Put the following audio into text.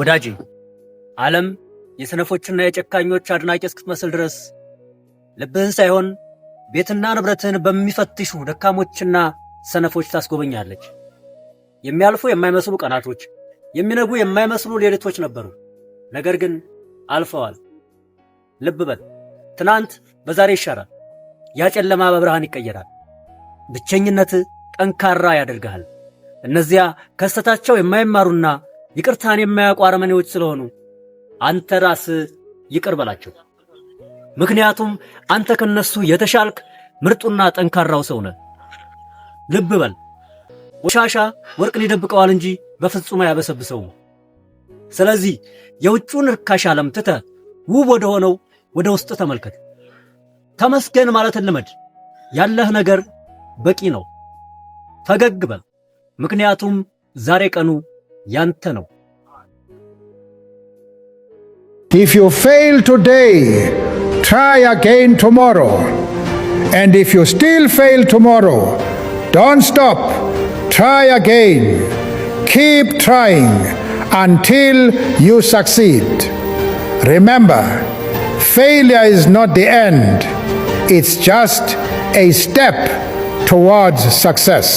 ወዳጄ ዓለም የሰነፎችና የጨካኞች አድናቂ እስክትመስል ድረስ ልብህን ሳይሆን ቤትና ንብረትህን በሚፈትሹ ደካሞችና ሰነፎች ታስጎበኛለች። የሚያልፉ የማይመስሉ ቀናቶች፣ የሚነጉ የማይመስሉ ሌሊቶች ነበሩ። ነገር ግን አልፈዋል። ልብ በል፣ ትናንት በዛሬ ይሻራል። ያ ጨለማ በብርሃን ይቀየራል። ብቸኝነት ጠንካራ ያደርግሃል። እነዚያ ከስተታቸው የማይማሩና ይቅርታን የማያውቁ አረመኔዎች ስለሆኑ አንተ ራስህ ይቅር በላቸው። ምክንያቱም አንተ ከነሱ የተሻልክ ምርጡና ጠንካራው ሰው ነህ። ልብ በል፣ ቆሻሻ ወርቅን ይደብቀዋል እንጂ በፍጹም አያበሰብሰውም። ስለዚህ የውጩን ርካሽ ዓለም ትተህ ውብ ወደ ሆነው ወደ ውስጥ ተመልከት። ተመስገን ማለትን ልመድ። ያለህ ነገር በቂ ነው። ፈገግ በል፣ ምክንያቱም ዛሬ ቀኑ ያንተ ነው። If you fail today, try again tomorrow. And if you still fail tomorrow, don't stop. Try again. Keep trying until you succeed. Remember, failure is not the end. It's just a step towards success.